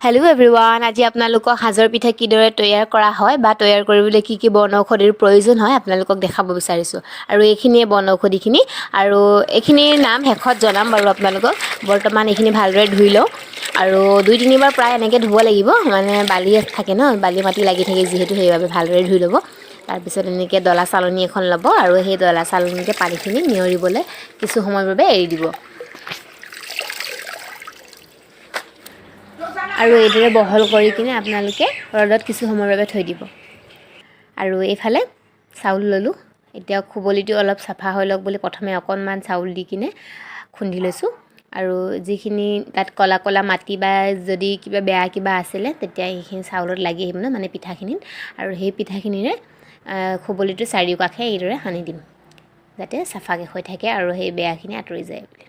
Hello' everyone, আজি আপোনালোকক সাজৰ পিঠা কিদৰে তৈয়াৰ কৰা হয় বা তৈয়াৰ কৰিবলৈ কি কি বনৌষধিৰ প্ৰয়োজন হয় আপোনালোকক দেখাব বিচাৰিছোঁ। আৰু এইখিনিয়ে বনৌষধিখিনি, আৰু এইখিনিৰ নাম শেষত জনাম বাৰু আপোনালোকক। বৰ্তমান এইখিনি ভালদৰে ধুই লওঁ, আৰু 2-3 বাৰ প্ৰায় এনেকৈ ধুব লাগিব, মানে বালি থাকে ন, বালি মাটি লাগি থাকে যিহেতু, সেইবাবে ভালদৰে ধুই ল'ব। তাৰপিছত এনেকৈ ডলা চালনী এখন ল'ব, আৰু সেই ডলা চালনীতে পানীখিনি নিয়ৰিবলৈ কিছু সময়ৰ বাবে এৰি দিব। আৰু এইদৰে বহল কৰি কিনে আপোনালোকে ৰ'দত কিছু সময়ৰ বাবে থৈ দিব। আৰু এইফালে চাউল ল'লোঁ। এতিয়া খুবলিটো অলপ চাফা হৈ লওক বুলি প্ৰথমে অকণমান চাউল দি কিনে খুন্দি লৈছোঁ। আৰু যিখিনি তাত ক'লা ক'লা মাটি বা যদি কিবা বেয়া কিবা আছিলে, তেতিয়া সেইখিনি চাউলত লাগি আহিব ন, মানে পিঠাখিনিত। আৰু সেই পিঠাখিনিৰে খুবলিটো চাৰিওকাষে এইদৰে সানি দিম, যাতে চাফাকৈ হৈ থাকে আৰু সেই বেয়াখিনি আঁতৰি যায় বুলি।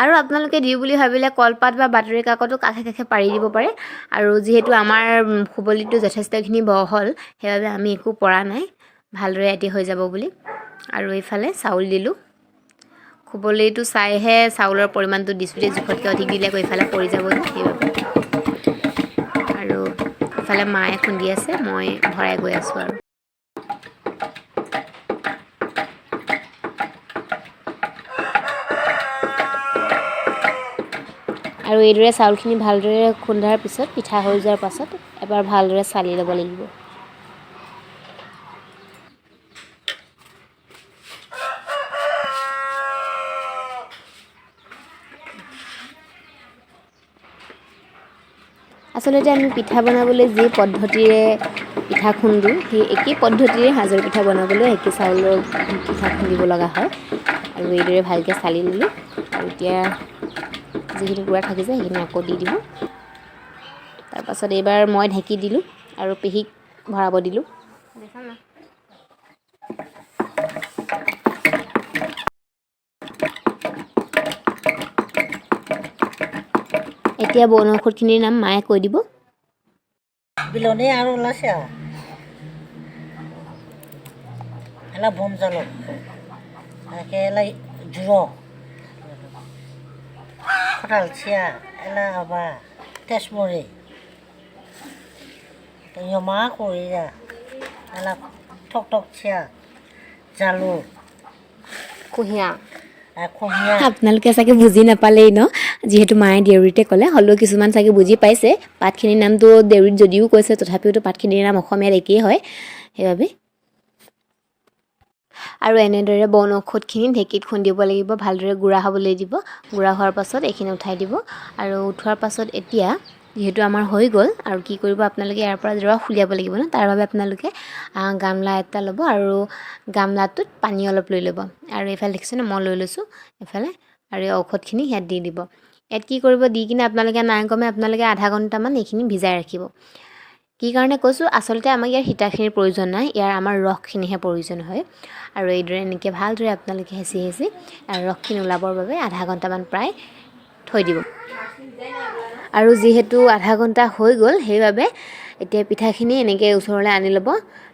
আৰু আপোনালোকে দিওঁ বুলি ভাবিলে কলপাত বা বাতৰি কাকতো কাষে কাষে পাৰি দিব পাৰে। আৰু যিহেতু আমাৰ খুবলিটো যথেষ্টখিনি বহল, সেইবাবে আমি একো পৰা নাই, ভালদৰে এটি হৈ যাব বুলি। আৰু এইফালে চাউল দিলোঁ। খুবলিটো চাইহে চাউলৰ পৰিমাণটো দিছোঁ, জোখতকৈ অধিক দিলে আকৌ এইফালে পৰি যাব সেইবাবে। আৰু এইফালে মায়ে খুন্দি আছে, মই ভৰাই গৈ আছোঁ। আৰু এইদৰে চাউলখিনি ভালদৰে খুন্দাৰ পিছত, পিঠা হৈ যোৱাৰ পাছত এবাৰ ভালদৰে চালি ল'ব লাগিব। আচলতে আমি পিঠা বনাবলৈ যি পদ্ধতিৰে পিঠা খুন্দো, সেই একেই পদ্ধতিৰে সাজৰ পিঠা বনাবলৈ একে চাউলৰ পিঠা খুন্দিব লগা হয়। আৰু এইদৰে ভালকৈ চালি ল'লোঁ। আৰু এতিয়া যিখিনি গুড়া থাকিছে সেইখিনি আকৌ দি দিলোঁ। তাৰপাছত এইবাৰ মই ঢেঁকী দিলোঁ আৰু পেহীক ভৰাব দিলোঁ। এতিয়া বনৌষধখিনিৰ নাম মায়ে কৈ দিব। বিলনি আৰু ওলাইছে আৰু এলা বন জালুক, এলা জোৰ, খটাল চিয়া, এলা আবা তেজমৰি, ইমা কৰিয়া, এলা ঠক চিয়া, জালুক, কুঁহিয়া। কুঁহিয়া। আপোনালোকে চাগে বুজি নাপালেই ন, যিহেতু মায়ে দেউৰীতে ক'লে, হ'লেও কিছুমান চাগে বুজি পাইছে। পাতখিনিৰ নামটো দেউৰীত যদিও কৈছে, তথাপিওতো পাতখিনিৰ নাম অসমীয়াত একেই হয়, সেইবাবে। আৰু এনেদৰে বনৌষধখিনি ঢেঁকীত খুন্দিব লাগিব, ভালদৰে গুড়া হ'বলৈ দিব। গুড়া হোৱাৰ পাছত এইখিনি উঠাই দিব। আৰু উঠোৱাৰ পাছত এতিয়া যিহেতু আমাৰ হৈ গ'ল, আৰু কি কৰিব আপোনালোকে, ইয়াৰ পৰা ৰস উলিয়াব লাগিব ন, তাৰ বাবে আপোনালোকে গামলা এটা ল'ব, আৰু গামলাটোত পানী অলপ লৈ ল'ব। আৰু এইফালে দেখিছেনে, মই লৈ লৈছোঁ এইফালে। আৰু এই ঔষধখিনি ইয়াত দি দিব। ইয়াত কি কৰিব, দি কিনে আপোনালোকে নাই কমে আপোনালোকে আধা ঘণ্টামান এইখিনি ভিজাই ৰাখিব। কি কাৰণে কৈছোঁ, আচলতে আমাক ইয়াৰ সীতাখিনিৰ প্ৰয়োজন নাই, ইয়াৰ আমাৰ ৰসখিনিহে প্ৰয়োজন হয়। আৰু এইদৰে এনেকৈ ভালদৰে আপোনালোকে হেঁচি হেঁচি ৰসখিনি ওলাবৰ বাবে আধা ঘণ্টামান প্ৰায় থৈ দিব। আৰু যিহেতু আধা ঘণ্টা হৈ গ'ল, সেইবাবে এতিয়া পিঠাখিনি এনেকৈ ওচৰলৈ আনি ল'ব,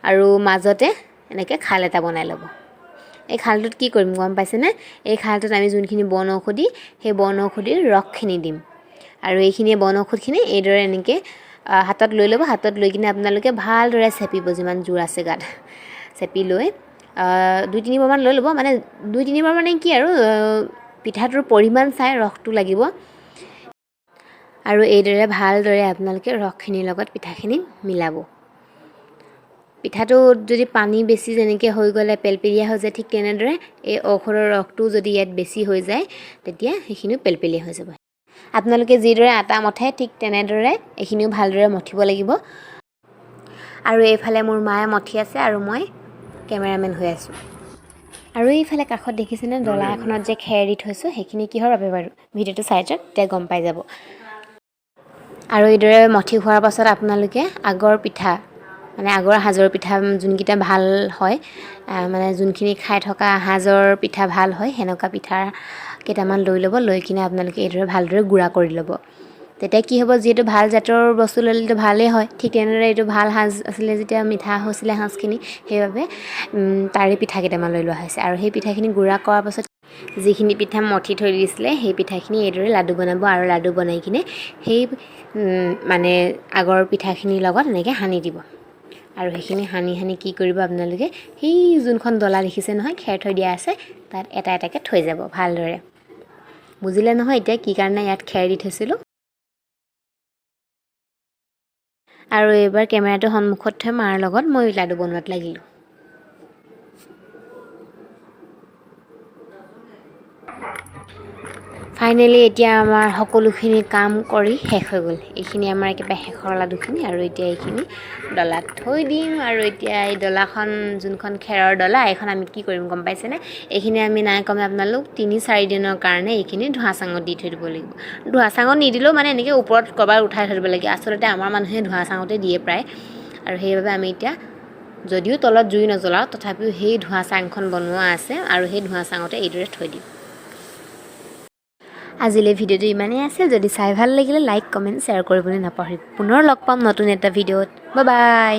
আৰু মাজতে এনেকৈ খাল এটা বনাই ল'ব। এই খালটোত কি কৰিম গম পাইছেনে, এই খালটোত আমি যোনখিনি বনৌষধি, সেই বনৌষধিৰ ৰসখিনি দিম। আৰু এইখিনিয়ে বনৌষধখিনি এইদৰে এনেকৈ হাতত লৈ ল'ব। হাতত লৈ কিনে আপোনালোকে ভালদৰে চেপিব, যিমান জোৰ আছে গাত চেপি লৈ 2-3 বাৰমান লৈ ল'ব। মানে 2-3 বাৰ মানে কি আৰু, পিঠাটোৰ পৰিমাণ চাই ৰসটো লাগিব। আৰু এইদৰে ভালদৰে আপোনালোকে ৰসখিনিৰ লগত পিঠাখিনি মিলাব। পিঠাটোত যদি পানী বেছি যেনেকৈ হৈ গ'লে পেলপেলীয়া হৈ যায়, ঠিক তেনেদৰে এই ঔষধৰ ৰসটো যদি ইয়াত বেছি হৈ যায়, তেতিয়া সেইখিনিও পেলপেলীয়া হৈ যাব। আপোনালোকে যিদৰে আটা মঠে, ঠিক তেনেদৰে এইখিনিও ভালদৰে মঠিব লাগিব। আৰু এইফালে মোৰ মায়ে মঠি আছে, আৰু মই কেমেৰামেন হৈ আছোঁ। আৰু এইফালে কাষত দেখিছেনে, ডলা এখনত যে খেৰ দি থৈছোঁ, সেইখিনি কিহৰ বাবে বাৰু, ভিডিঅ'টো চাই যাওক, তেতিয়া গম পাই যাব। আৰু এইদৰে মঠি হোৱাৰ পাছত আপোনালোকে আগৰ পিঠা, মানে আগৰ সাজৰ পিঠা যোনকেইটা ভাল হয়, মানে যোনখিনি খাই থকা সাজৰ পিঠা ভাল হয়, সেনেকুৱা পিঠা কেইটামান লৈ ল'ব। লৈ কিনে আপোনালোকে এইদৰে ভালদৰে গুড়া কৰি ল'ব। তেতিয়া কি হ'ব, যিহেতু ভাল জাতৰ বস্তু ল'লেতো ভালেই হয়, ঠিক তেনেদৰে এইটো ভাল সাজ আছিলে, যেতিয়া মিঠা হৈছিলে সাজখিনি, সেইবাবে তাৰে পিঠা কেইটামান লৈ লোৱা হৈছে। আৰু সেই পিঠাখিনি গুড়া কৰাৰ পাছত যিখিনি পিঠা মঠি থৈ দিছিলে সেই পিঠাখিনি এইদৰে লাডু বনাব আৰু লাডু বনাই কিনে সেই মানে আগৰ পিঠাখিনিৰ লগত এনেকৈ সানি দিব আৰু সেইখিনি সানি কি কৰিব আপোনালোকে সেই যোনখন ডলা দেখিছে নহয় খেৰ থৈ দিয়া আছে তাত এটা এটাকৈ থৈ যাব ভালদৰে বুজিলে নহয় এতিয়া কি কাৰণে ইয়াত খেৰ দি থৈছিলোঁ আৰু এইবাৰ কেমেৰাটো সন্মুখত থৈ মাৰ লগত মই লাডু বনোৱাত লাগিলোঁ ফাইনেলি এতিয়া আমাৰ সকলোখিনি কাম কৰি শেষ হৈ গ'ল এইখিনি আমাৰ একেবাৰে শেষৰ লাডুখিনি আৰু এতিয়া এইখিনি ডলাত থৈ দিম আৰু এতিয়া এই ডলাখন যোনখন খেৰৰ ডলা এইখন আমি কি কৰিম গম পাইছেনে এইখিনি আমি নাই কমে আপোনালোক 3-4 দিনৰ কাৰণে এইখিনি ধোঁৱা চাঙত দি থৈ দিব লাগিব ধোঁৱা চাঙত নিদিলেও মানে এনেকৈ ওপৰত ক'ৰবাত উঠাই থৈ দিব লাগে আচলতে আমাৰ মানুহে ধোঁৱা চাঙতে দিয়ে প্ৰায় আৰু সেইবাবে আমি এতিয়া যদিও তলত জুই নজ্বলাওঁ তথাপিও সেই ধোঁৱা চাংখন বনোৱা আছে আৰু সেই ধোঁৱা চাঙতে এইদৰে থৈ দিম আজিলৈ ভিডিঅ'টো ইমানেই আছিল যদি চাই ভাল লাগিলে লাইক কমেণ্ট শ্বেয়াৰ কৰিবলৈ নাপাহৰিব পুনৰ লগ পাম নতুন এটা ভিডিঅ'ত বাই বাই